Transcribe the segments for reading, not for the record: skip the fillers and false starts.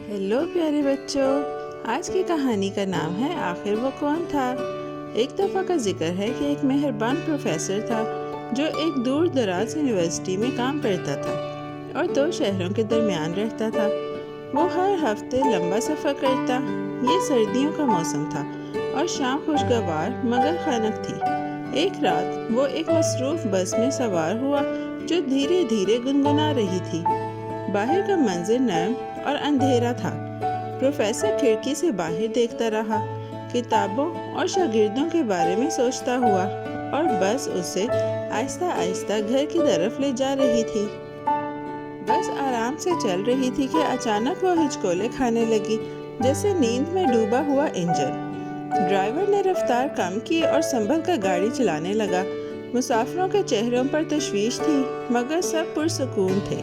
Hello प्यारे बच्चों, आज की कहानी का नाम है आखिर वो कौन था। एक दफ़ा का जिक्र है कि एक मेहरबान प्रोफेसर था जो एक दूर दराज यूनिवर्सिटी में काम करता था और दो शहरों के दरमियान रहता था। वो हर हफ्ते लंबा सफ़र करता। ये सर्दियों का मौसम था और शाम खुशगवार मगर खनक थी। एक रात वो एक मसरूफ़ बस में सवार हुआ जो धीरे धीरे गुनगुना रही थी। बाहर का मंजर नर्म और अंधेरा था। प्रोफेसर खिड़की से बाहर देखता रहा, किताबों और शागिर्दों के बारे में सोचता हुआ, और बस उसे आहिस्ता आहिस्ता घर की तरफ ले जा रही थी। बस आराम से चल रही थी कि अचानक वो हिचकोले खाने लगी, जैसे नींद में डूबा हुआ इंजन। ड्राइवर ने रफ्तार कम की और संभल कर गाड़ी चलाने लगा। मुसाफिरों के चेहरों पर तशवीश थी, मगर सब पुरसुकून थे।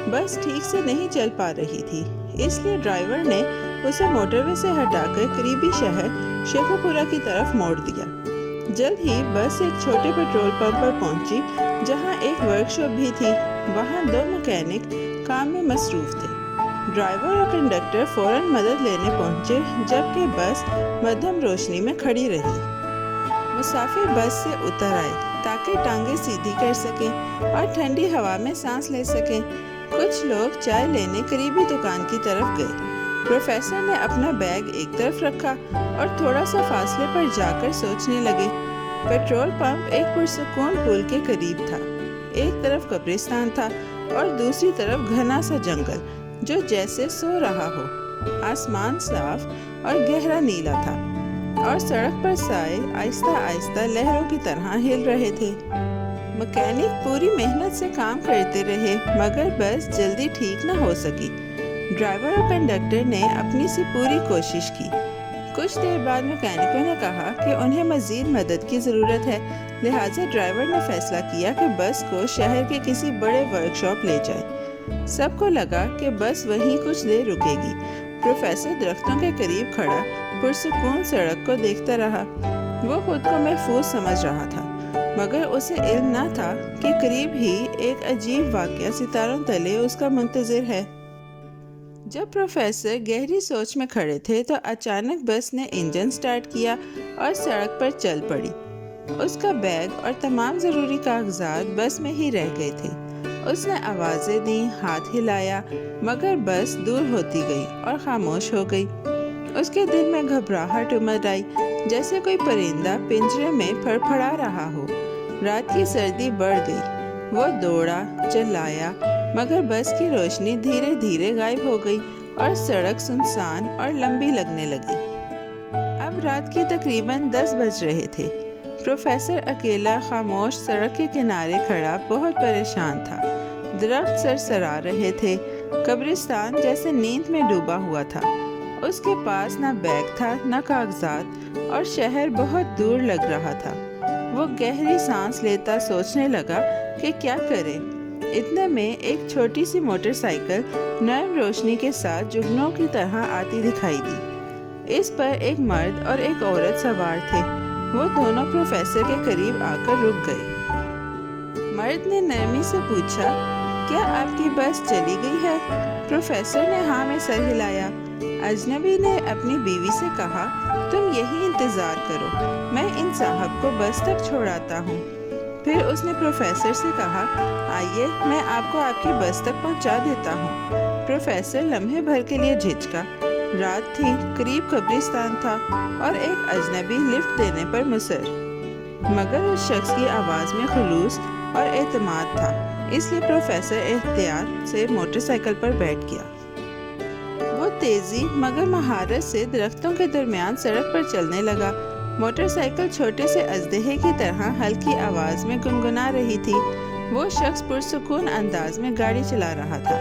बस ठीक से नहीं चल पा रही थी, इसलिए ड्राइवर ने उसे मोटरवे से हटाकर करीबी शहर शेखोपुरा की तरफ मोड़ दिया। जल्द ही बस एक छोटे पेट्रोल पंप पर पहुंची, जहां एक वर्कशॉप भी थी। वहां दो मैकेनिक काम में मसरूफ थे। ड्राइवर और कंडक्टर फौरन मदद लेने पहुंचे, जबकि बस मध्यम रोशनी में खड़ी रही। मुसाफिर बस से उतर आए ताकि टांगे सीधी कर सकें और ठंडी हवा में सांस ले सकें। कुछ लोग चाय लेने करीबी दुकान की तरफ गए। प्रोफेसर ने अपना बैग एक तरफ रखा और थोड़ा सा फासले पर जाकर सोचने लगे। पेट्रोल पंप एक पुरसुकून पुल के करीब था। एक तरफ कब्रिस्तान था और दूसरी तरफ घना सा जंगल जो जैसे सो रहा हो। आसमान साफ और गहरा नीला था और सड़क पर साए आहिस्ता आहिस्ता लहरों की तरह हिल रहे थे। मैकेनिक पूरी मेहनत से काम करते रहे, मगर बस जल्दी ठीक न हो सकी। ड्राइवर और कंडक्टर ने अपनी सी पूरी कोशिश की। कुछ देर बाद मैकेनिकों ने कहा कि उन्हें मज़ीद मदद की ज़रूरत है, लिहाजा ड्राइवर ने फैसला किया कि बस को शहर के किसी बड़े वर्कशॉप ले जाए। सबको लगा कि बस वहीं कुछ देर रुकेगी। प्रोफेसर दरख्तों के करीब खड़ा पुरसुकून सड़क को देखता रहा। वो खुद को महफूज समझ रहा था, मगर उसे इल्म न था कि करीब ही एक अजीब वाक़या सितारों तले उसका मुंतज़िर है। जब प्रोफेसर गहरी सोच में खड़े थे तो अचानक बस ने इंजन स्टार्ट किया और सड़क पर चल पड़ी। उसका बैग और तमाम ज़रूरी कागजात बस में ही रह गए थे। उसने आवाज़ें दी, हाथ हिलाया, मगर बस दूर होती गई और खामोश हो गई। उसके दिल में घबराहट उमड़ आई, जैसे कोई परिंदा पिंजरे में फड़फड़ा रहा हो। रात की सर्दी बढ़ गई। वो दौड़ा, चिल्लाया, मगर बस की रोशनी धीरे धीरे गायब हो गई और सड़क सुनसान और लंबी लगने लगी। अब रात के तकरीबन 10 बज रहे थे। प्रोफेसर अकेला खामोश सड़क के किनारे खड़ा बहुत परेशान था। दरख्त सरसरा रहे थे। कब्रिस्तान जैसे नींद में डूबा हुआ था। उसके पास ना बैग था, ना कागजात, और शहर बहुत दूर लग रहा था। वो गहरी सांस लेता सोचने लगा कि क्या करे। इतने में एक छोटी सी मोटरसाइकिल नर्म रोशनी के साथ जुगनों की तरह आती दिखाई दी। इस पर एक मर्द और एक औरत सवार थे। वो दोनों प्रोफेसर के करीब आकर रुक गए। मर्द ने नरमी से पूछा, क्या आपकी बस चली गई है? प्रोफेसर ने हाँ में सर हिलाया। अजनबी ने अपनी बीवी से कहा, तुम यही इंतज़ार करो, मैं इन साहब को बस तक छोड़ाता हूँ। फिर उसने प्रोफेसर से कहा, आइए मैं आपको आपकी बस तक पहुँचा देता हूँ। प्रोफेसर लम्हे भर के लिए झिझका। रात थी, करीब कब्रिस्तान था और एक अजनबी लिफ्ट देने पर मुसर। मगर उस शख्स की आवाज़ में खुलूस और एतमाद था, इसलिए प्रोफेसर एहतियात से मोटरसाइकिल पर बैठ गया। वो तेजी मगर महारत से दरख्तों के दरमियान सड़क पर चलने लगा। मोटरसाइकिल छोटे से अजदहे की तरह हल्की आवाज में गुनगुना रही थी। वो शख्स पुरसुकून अंदाज में गाड़ी चला रहा था।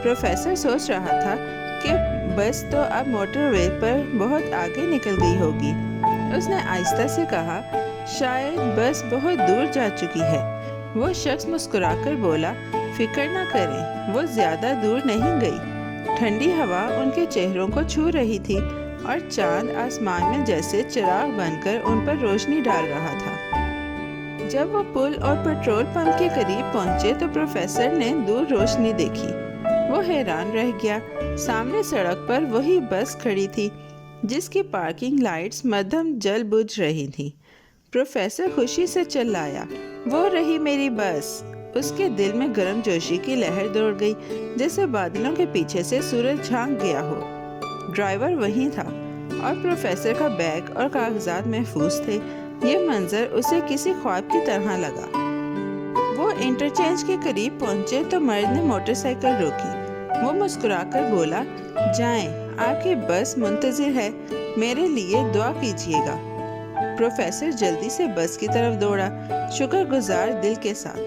प्रोफेसर सोच रहा था कि बस तो अब मोटरवे पर बहुत आगे निकल गई होगी। उसने आहिस्ता से कहा, शायद बस बहुत दूर जा चुकी है। वो शख्स मुस्कुराकर बोला, फिक्र न करें, वो ज्यादा दूर नहीं गई। ठंडी हवा उनके चेहरों को छू रही थी और चांद आसमान में जैसे चिराग बनकर उन पर रोशनी डाल रहा था। जब वो पुल और पेट्रोल पंप के करीब पहुंचे तो प्रोफेसर ने दूर रोशनी देखी। वो وہ حیران رہ گیا۔ سامنے سڑک پر وہی بس کھڑی تھی جس کی پارکنگ لائٹس مدھم جل بجھ رہی تھیں۔ پروفیسر خوشی سے چلایا، وہ رہی میری بس۔ اس کے دل میں گرم جوشی کی لہر دوڑ گئی، جیسے بادلوں کے پیچھے سے سورج جھانک گیا ہو۔ ڈرائیور وہیں تھا اور پروفیسر کا بیگ اور کاغذات محفوظ تھے۔ یہ منظر اسے کسی خواب کی طرح لگا۔ وہ انٹرچینج کے قریب پہنچے تو مرد نے موٹر سائیکل روکی۔ وہ مسکرا کر بولا، جائیں، آپ کی بس منتظر ہے، میرے لیے دعا کیجیے گا۔ پروفیسر جلدی سے بس کی طرف دوڑا، شکر گزار دل کے ساتھ۔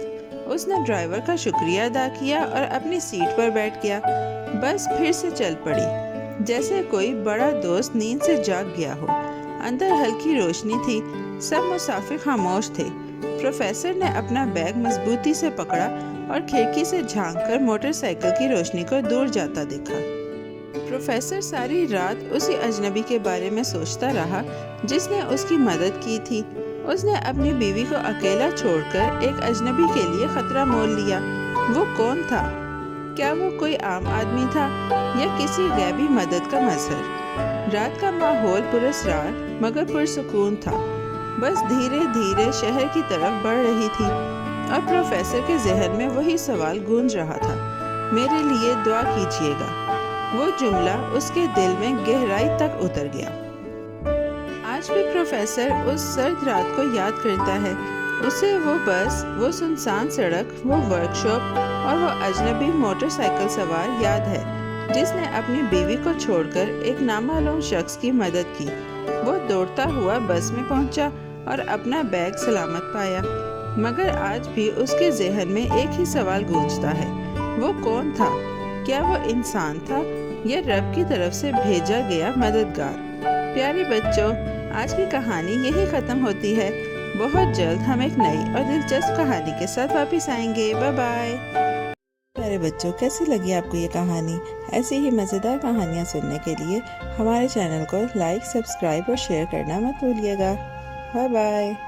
اس نے ڈرائیور کا شکریہ ادا کیا اور اپنی سیٹ پر بیٹھ گیا۔ بس پھر سے چل پڑی، جیسے کوئی بڑا دوست نیند سے جاگ گیا ہو۔ اندر ہلکی روشنی تھی، سب مسافر خاموش تھے۔ پروفیسر نے اپنا بیگ مضبوطی سے پکڑا اور کھڑکی سے جھانک کر موٹر سائیکل کی روشنی کو دور جاتا دیکھا۔ پروفیسر ساری رات اسی اجنبی کے بارے میں سوچتا رہا جس نے اس کی مدد کی تھی۔ اس نے اپنی بیوی کو اکیلا چھوڑ کر ایک اجنبی کے لیے خطرہ مول لیا۔ وہ کون تھا؟ کیا وہ کوئی عام آدمی تھا یا کسی غیبی مدد کا مظہر؟ رات کا ماحول پراسرار مگر پرسکون تھا۔ بس دھیرے دھیرے شہر کی طرف بڑھ رہی تھی اور پروفیسر کے ذہن میں وہی سوال گونج رہا تھا، میرے لیے دعا کیجیے گا۔ وہ جملہ اس کے دل میں گہرائی تک اتر گیا۔ آج بھی پروفیسر اس سرد رات کو یاد کرتا ہے۔ اسے وہ بس، وہ سنسان سڑک، وہ ورک شاپ اور وہ اجنبی موٹر سائیکل سوار یاد ہے جس نے اپنی بیوی کو چھوڑ کر ایک نامعلوم شخص کی مدد کی۔ وہ دوڑتا ہوا بس میں پہنچا اور اپنا بیگ سلامت پایا، مگر آج بھی اس کے ذہن میں ایک ہی سوال گونجتا ہے، وہ کون تھا؟ کیا وہ انسان تھا یا رب کی طرف سے بھیجا گیا مددگار؟ پیارے بچوں، آج کی کہانی یہی ختم ہوتی ہے۔ بہت جلد ہم ایک نئی اور دلچسپ کہانی کے ساتھ واپس آئیں گے۔ Bye bye. پیارے بچوں، کیسی لگی آپ کو یہ کہانی؟ ایسی ہی مزیدار کہانیاں سننے کے لیے ہمارے چینل کو لائک، سبسکرائب اور شیئر کرنا مت بھولیے گا۔ Bye bye.